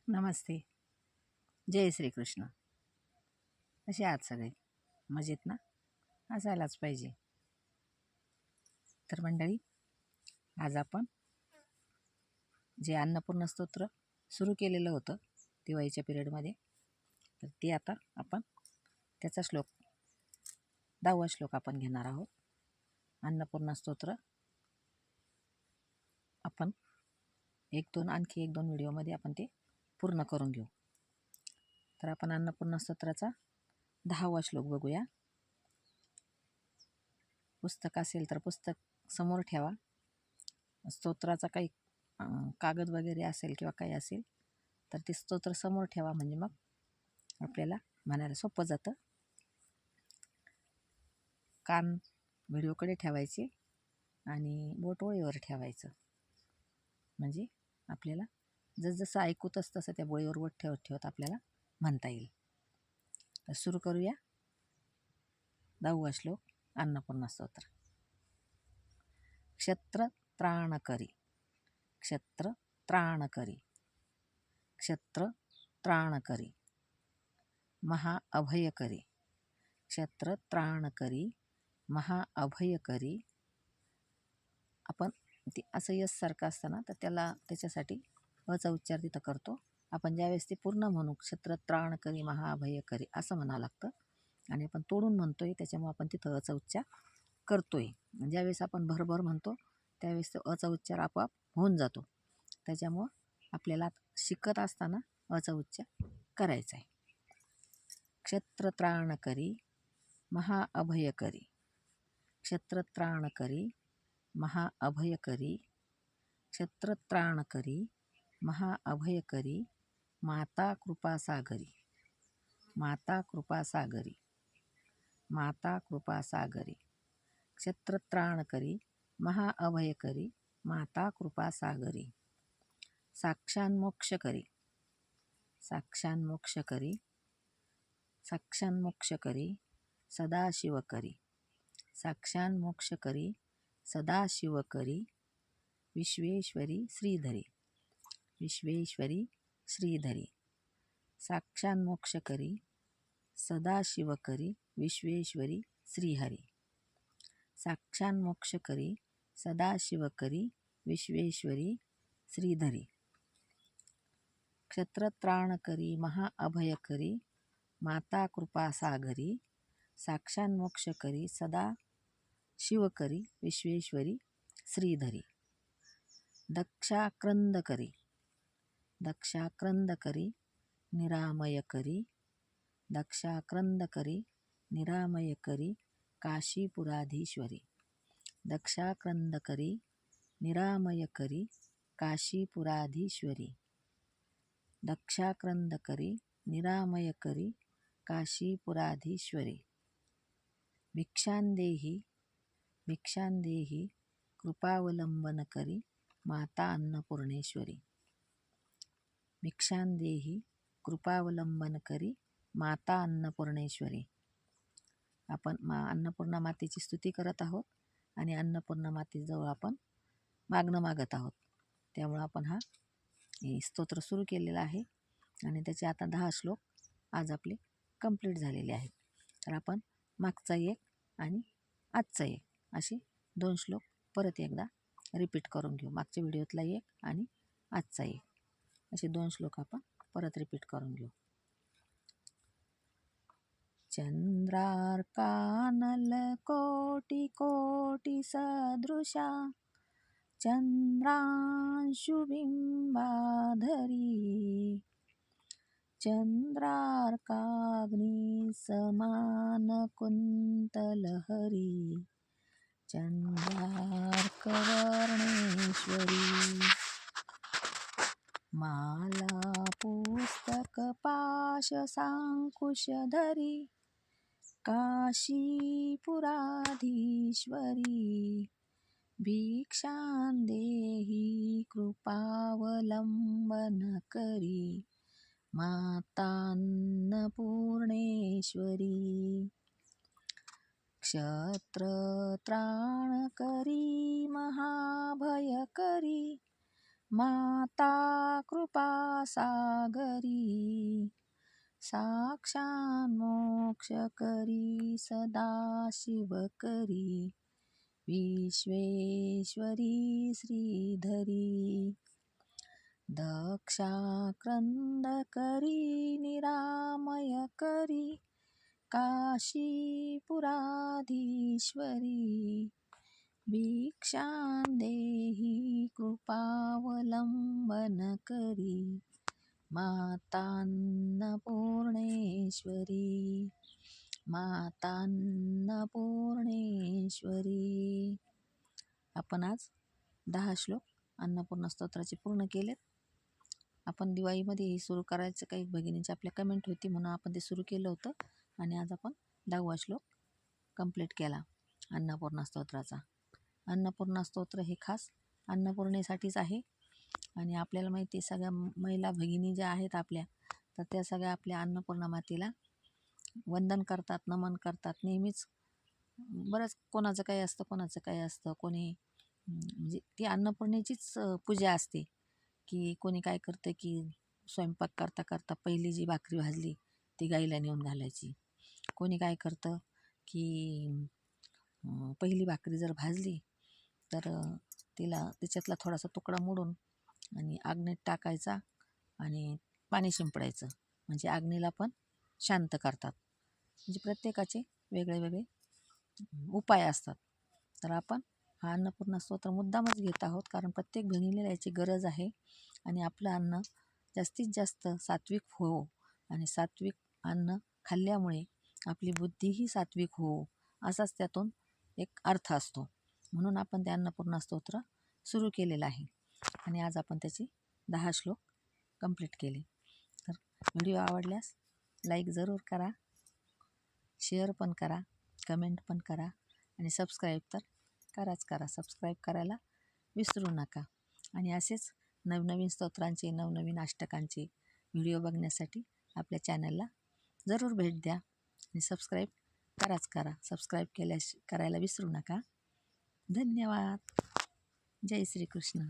नमस्ते. जय श्रीकृष्ण. कसे आहात सगळे? मजेत ना? असायलाच पाहिजे. तर मंडळी, आज आपण जे अन्नपूर्णा स्तोत्र सुरू केलेलं होतं दिवाळीच्या पिरियडमध्ये, तर ते आता आपण त्याचा 10वा श्लोक आपण घेणार आहोत. अन्नपूर्णा स्तोत्र आपण आणखी एक दोन व्हिडिओमध्ये आपण ते पूर्ण करून घेऊ. तर आपण अन्नपूर्णा स्तोत्राचा 10वा श्लोक बघूया. पुस्तक असेल तर पुस्तक समोर ठेवा. स्तोत्राचा काही कागद वगैरे असेल किंवा काही असेल तर ते स्तोत्र समोर ठेवा, म्हणजे मग आपल्याला म्हणायला सोपं जातं. कान व्हिडिओकडे ठेवायचे आणि बोट ओळीवर ठेवायचं, म्हणजे आपल्याला जसं ऐकू तसं त्या बोळीवर बोट ठेवत ठेवत आपल्याला म्हणता येईल. तर सुरू करूया. 10वा श्लोक अन्नपूर्णा स्तोत्र. क्षत्र त्राणकरी, क्षत्र त्राणकरी, क्षत्र त्राणकरी, महाअभयकरी, क्षत्र त्राणकरी, महाअभयकरी. आपण ते असं यससारखं असताना तर त्याच्यासाठी अचा उच्चार तिथं करतो. आपण ज्यावेळेस ते पूर्ण म्हणू क्षत्र त्राणकरी महाअभयकरी असं म्हणावं लागतं, आणि आपण तोडून म्हणतोय त्याच्यामुळे आपण तिथं अचा उच्चार करतोय. ज्यावेळेस आपण भरभर म्हणतो त्यावेळेस तो अचा उच्चार आपोआप होऊन जातो. त्याच्यामुळं आपल्याला शिकत असताना अचा उच्चार करायचा आहे. क्षत्र त्राणकरी महाअभयकरी, क्षत्र त्राणकरी महाअभयकरी, क्षत्र त्राणकरी महाअभयकरी, माता कृपासागरी, माता कृपासागरी, माता कृपासागरी, क्षत्र त्राणकरी महाअभयकरी, माता कृपासागरी, साक्षान्मोक्षकरी, साक्षान्मोक्षकरी, साक्षान्मोक्षकरी, सदाशिवकरी, साक्षान्मोक्षकरी, सदाशिवकरी, विश्वेश्वरी श्रीधरी, विश्वेश्वरी श्रीधरी, साक्षान्मोक्षकरी, सदाशिवकरी, विश्वेश्वरी श्रीहरी, साक्षान्मोक्षकरी, सदाशिवकरी, विश्वेश्वरी श्रीधरी, क्षत्रत्राणकरी महाअभयकरी, माता कृपासागरी, साक्षान्मोक्षकरी, सदा शिवकरी, विश्वेश्वरी श्रीधरी, दक्षाक्रंदकरी, दक्षाक्रंदकरी, निरामयकरी, दक्षाक्रंदकरी, निरामयकरी, काशीपुराधीश्वरी, दक्षाक्रंदकरी, निरामयकरी, काशीपुराधीश्वरी, दक्षाक्रंदकरी, निरामयकरी, काशीपुराधीश्वरी, भिक्षांदेही, भिक्षांदेही, कृपावलंबनकरी, माता अन्नपूर्णेश्वरी, भिक्षांदेही, कृपावलंबनकरी, माता अन्नपूर्णेश्वरी. आपण अन्नपूर्णा मातेची स्तुती करत आहोत आणि अन्नपूर्णा मातेजवळ आपण मागणं मागत आहोत. त्यामुळं आपण हा स्तोत्र सुरू केलेला आहे आणि त्याचे आता 10 श्लोक आज आपले कंप्लीट झालेले आहेत. तर आपण मागचा एक आणि आजचा एक असे 2 श्लोक परत एकदा रिपीट करून घेऊ. मागच्या व्हिडिओतला एक आणि आजचा एक असे 2 श्लोक आपण परत रिपीट करून घेऊ. चंद्रार्कानलकोटि कोटि सदृशा, चंद्रांशुबिंबाधरी, चंद्रार्काग्निसमानकुन्तलहरी, चंद्रार्कवर्णेश्वरी, माला पुस्तकपाशसाङ्कुशधरी, काशीपुराधीश्वरी, भिक्षांदेही कृपावलंबनकरी, मातान्नपूर्णेश्वरी, क्षत्रत्राणकरी महाभयकरी, माता कृपा सागरी, साक्षात मोक्ष करी सदा शिवकरी, विश्वेश्वरी श्रीधरी, दक्षाक्रंद करी निरामय करी, काशीपुराधीश्वरी, भिक्षां देहि कृपावलंबन करी, मातान्नपूर्णेश्वरी, मातान्नपूर्णेश्वरी. आपण आज 10 श्लोक अन्नपूर्णा स्तोत्राचे पूर्ण केलेत. आपण दिवाळीमध्ये हे सुरू करायचं, काही भगिनींची आपल्या कमेंट होती म्हणून आपण ते सुरू केलं होतं. आणि आज आपण 10वा श्लोक कंप्लीट केला अन्नपूर्णा स्तोत्राचा. अन्नपूर्णा स्तोत्र हे खास अन्नपूर्णेसाठीच आहे. आणि आपल्याला माहिती आहे, सगळ्या महिला भगिनी ज्या आहेत आपल्या, तर त्या सगळ्या आपल्या अन्नपूर्णा मातेला वंदन करतात, नमन करतात नेहमीच. बरंच कोणाचं काही असतं, कोणाचं काही असतं, कोणी म्हणजे ती अन्नपूर्णेचीच पूजा असते. की कोणी काय करतं की स्वयंपाक करता करता पहिली जी भाकरी भाजली ती गाईला नेऊन घालायची. कोणी काय करतं की पहिली भाकरी जर भाजली तर तिला त्याच्यातला थोडासा तुकडा मोडून आणि अग्नीत टाकायचा आणि पाणी शिंपडायचं, म्हणजे अग्नीला पण शांत करतात. म्हणजे प्रत्येकाचे वेगळे वेगळे उपाय असतात. तर आपण हा अन्नपूर्णा स्तोत्र मुद्दामच घेत आहोत, कारण प्रत्येक बहिणीला याची गरज आहे. आणि आपलं अन्न जास्तीत जास्त सात्विक हो, आणि सात्विक अन्न खाल्ल्यामुळे आपली बुद्धीही सात्विक हो, असाच त्यातून एक अर्थ असतो. म्हणून आपण ते अन्नपूर्णा स्तोत्र सुरू केलेलं आहे. आणि आज आपण त्याचे 10 श्लोक कंप्लीट केले. तर व्हिडिओ आवडल्यास लाईक जरूर करा, शेअर पण करा, कमेंट पण करा, आणि सबस्क्राईब तर करा. सबस्क्राईब करायला विसरू नका. आणि असेच नवनवीन स्तोत्रांचे, नवनवीन अष्टकांचे व्हिडिओ बघण्यासाठी आपल्या चॅनलला जरूर भेट द्या. आणि सबस्क्राईब करा. सबस्क्राईब करायला विसरू नका. धन्यवाद. जय श्रीकृष्ण.